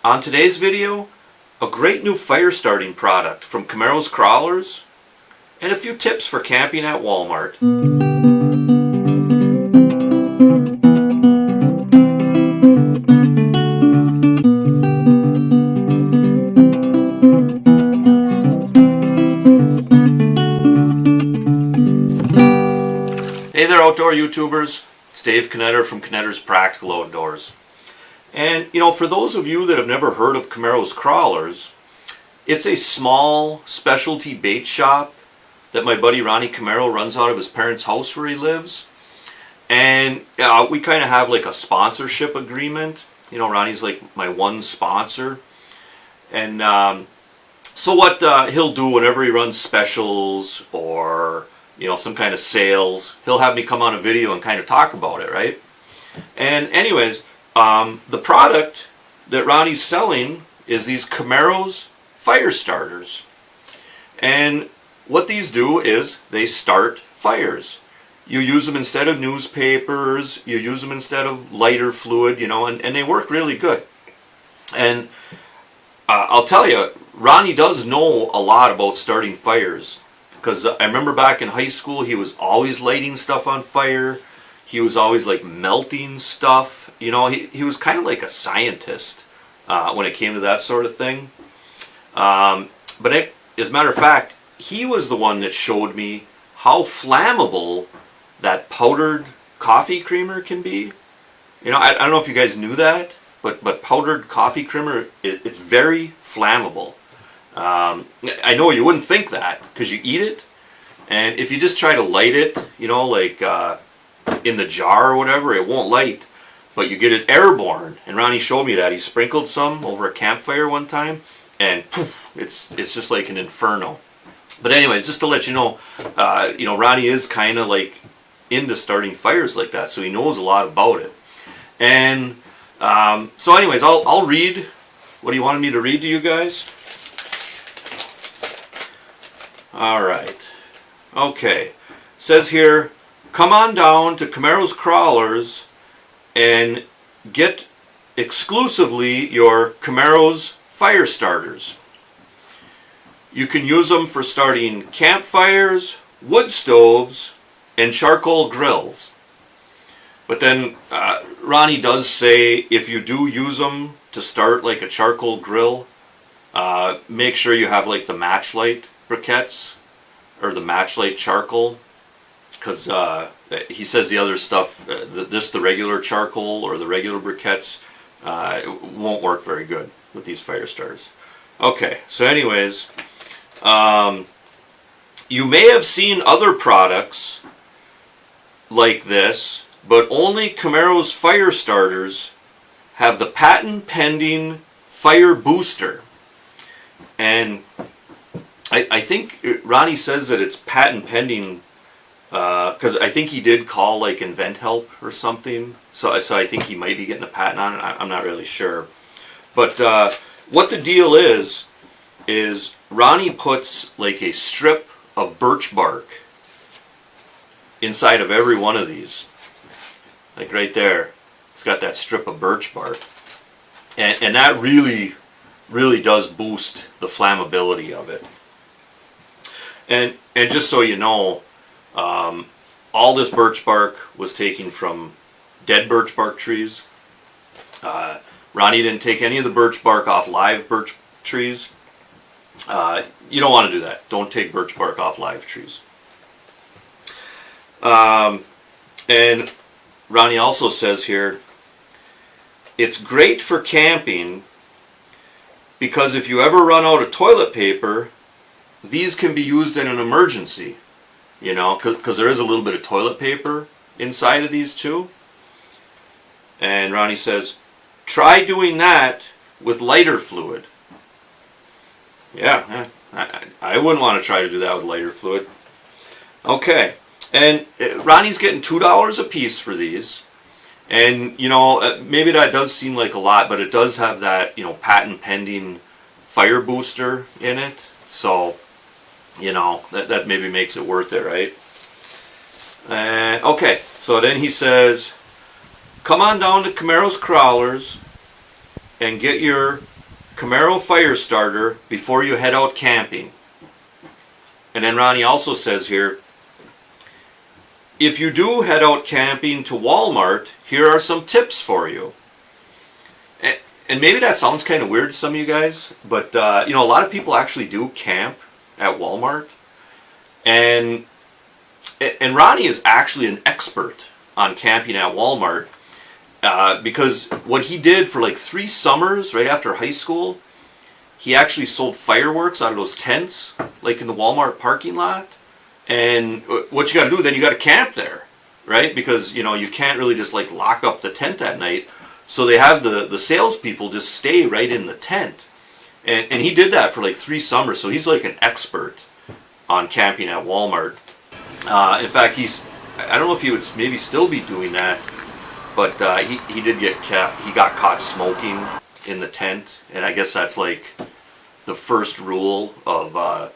On today's video, a great new fire starting product from Camaro's Crawlers and a few tips for camping at Walmart. Hey there outdoor YouTubers, it's Dave Knetter from Knetter's Practical Outdoors. And for those of you that have never heard of Camaro's Crawlers, it's a small specialty bait shop that my buddy Ronnie Camaro runs out of his parents' house where he lives. And we kind of have like a sponsorship agreement. Ronnie's like my one sponsor. And so what he'll do whenever he runs specials or some kind of sales, he'll have me come on a video and kind of talk about it, right? And anyways, the product that Ronnie's selling is these Camaro's fire starters. And what these do is they start fires. You use them instead of newspapers, you use them instead of lighter fluid, and they work really good. And I'll tell you, Ronnie does know a lot about starting fires. Because I remember back in high school, he was always lighting stuff on fire. He was always like melting stuff. He was kind of like a scientist when it came to that sort of thing. But as a matter of fact, he was the one that showed me how flammable that powdered coffee creamer can be. I don't know if you guys knew that, but powdered coffee creamer, it's very flammable. I know you wouldn't think that because you eat it, and if you just try to light it, like in the jar or whatever, it won't light, but you get it airborne. And Ronnie showed me that. He sprinkled some over a campfire one time, and poof, it's just like an inferno. But anyways, just to let you know, Ronnie is kind of like into starting fires like that, so he knows a lot about it. And so anyways, I'll read what he wanted me to read to you guys. Alright, okay, it says here, come on down to Camaro's Crawlers and get exclusively your Camaro's fire starters. You can use them for starting campfires, wood stoves, and charcoal grills. But then Ronnie does say if you do use them to start like a charcoal grill, make sure you have like the matchlight briquettes or the matchlight charcoal, because he says the other stuff, the regular charcoal or the regular briquettes, won't work very good with these fire starters. Okay, so anyways, you may have seen other products like this, but only Camaro's fire starters have the patent pending fire booster. And I think Ronnie says that it's patent pending because I think he did call like InventHelp or something. So I think he might be getting a patent on it. I'm not really sure. But what the deal is Ronnie puts like a strip of birch bark inside of every one of these. Like right there, it's got that strip of birch bark. And that really does boost the flammability of it. And just so you know, all this birch bark was taken from dead birch bark trees. Ronnie didn't take any of the birch bark off live birch trees. You don't want to do that. Don't take birch bark off live trees. And Ronnie also says here, it's great for camping because if you ever run out of toilet paper, these can be used in an emergency, because there is a little bit of toilet paper inside of these too. And Ronnie says, try doing that with lighter fluid. Yeah, I wouldn't want to try to do that with lighter fluid. Okay, and Ronnie's getting $2 a piece for these. And, maybe that does seem like a lot, but it does have that, patent pending fire booster in it. So, that maybe makes it worth it, right? Okay, so then he says, come on down to Camaro's Crawlers and get your Camaro fire starter before you head out camping. And then Ronnie also says here, if you do head out camping to Walmart, here are some tips for you. And maybe that sounds kind of weird to some of you guys, but a lot of people actually do camp at Walmart. And Ronnie is actually an expert on camping at Walmart because what he did for like 3 summers right after high school, he actually sold fireworks out of those tents, like in the Walmart parking lot. And what you got to do then, you got to camp there, right? Because you can't really just like lock up the tent at night. So they have the salespeople just stay right in the tent, and he did that for like 3 summers. So he's like an expert on camping at Walmart. In fact, I don't know if he would maybe still be doing that, but he did he got caught smoking in the tent, and I guess that's like the first rule of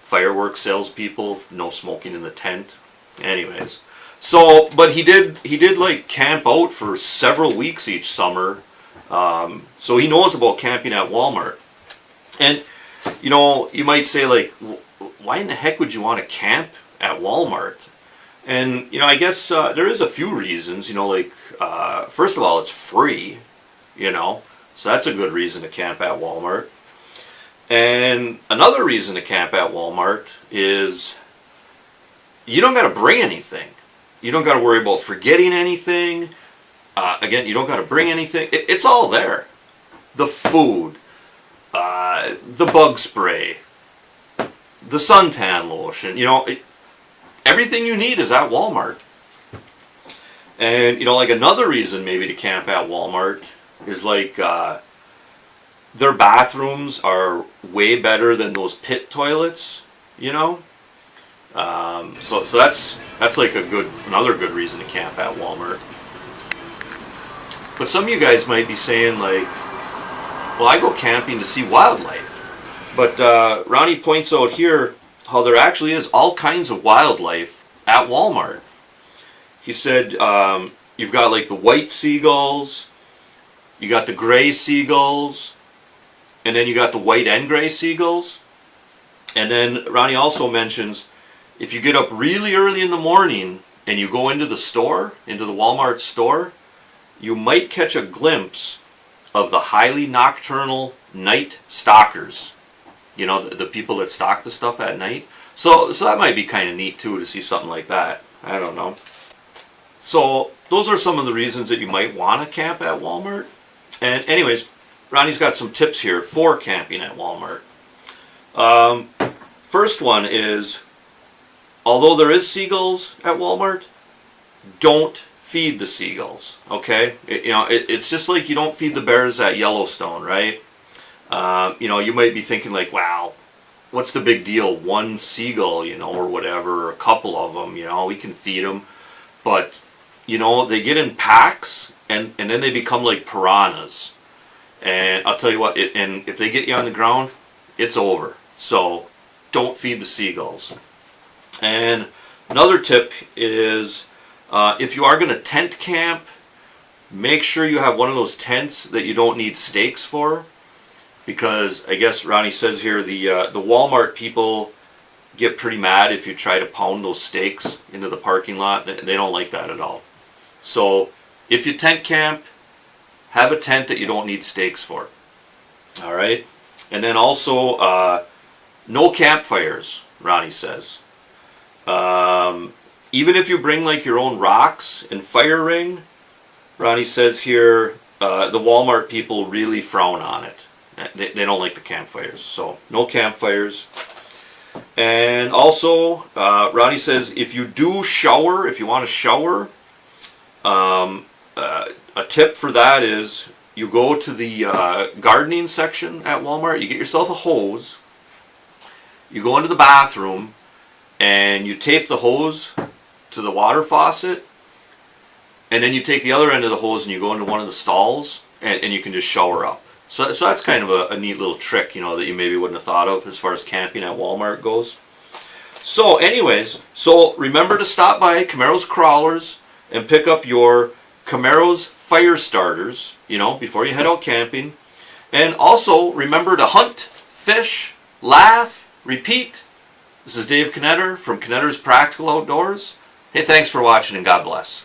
fireworks salespeople: no smoking in the tent. Anyways, so but he did like camp out for several weeks each summer, so he knows about camping at Walmart. And you might say like, why in the heck would you want to camp at Walmart? And I guess there is a few reasons. Like first of all, it's free, so that's a good reason to camp at Walmart. And another reason to camp at Walmart is you don't got to bring anything. You don't got to worry about forgetting anything. Again, you don't got to bring anything. It's all there. The food, the bug spray, the suntan lotion, everything you need is at Walmart. And, like another reason maybe to camp at Walmart is like their bathrooms are way better than those pit toilets, So that's like another good reason to camp at Walmart. But some of you guys might be saying like, well, I go camping to see wildlife. But Ronnie points out here how there actually is all kinds of wildlife at Walmart. He said you've got like the white seagulls, you got the gray seagulls, and then you got the white and gray seagulls. And then Ronnie also mentions if you get up really early in the morning and you go into the store, into the Walmart store, you might catch a glimpse of the highly nocturnal night stalkers. The people that stalk the stuff at night. So that might be kind of neat too to see something like that. I don't know. So those are some of the reasons that you might want to camp at Walmart. And anyways, Ronnie's got some tips here for camping at Walmart. First one is, although there is seagulls at Walmart, don't feed the seagulls, okay? It's just like you don't feed the bears at Yellowstone, right? You might be thinking like, wow, what's the big deal? One seagull, or whatever, or a couple of them, we can feed them. But, they get in packs, and then they become like piranhas. And I'll tell you what, and if they get you on the ground, it's over. So don't feed the seagulls. And another tip is if you are going to tent camp, make sure you have one of those tents that you don't need stakes for. Because I guess Ronnie says here the Walmart people get pretty mad if you try to pound those stakes into the parking lot. They don't like that at all. So if you tent camp, have a tent that you don't need stakes for. All right? And then also, no campfires, Ronnie says. Even if you bring like your own rocks and fire ring, Ronnie says here, the Walmart people really frown on it. They don't like the campfires. So no campfires. And also, Ronnie says if you do shower, if you want to shower, a tip for that is you go to the gardening section at Walmart, you get yourself a hose, you go into the bathroom, and you tape the hose to the water faucet, and then you take the other end of the hose and you go into one of the stalls, and you can just shower up. So that's kind of a neat little trick, that you maybe wouldn't have thought of as far as camping at Walmart goes. So anyways, remember to stop by Camaro's Crawlers and pick up your Camaro's fire starters, before you head out camping. And also, remember to hunt, fish, laugh, repeat. This is Dave Knetter from Knetter's Practical Outdoors. Hey, thanks for watching and God bless.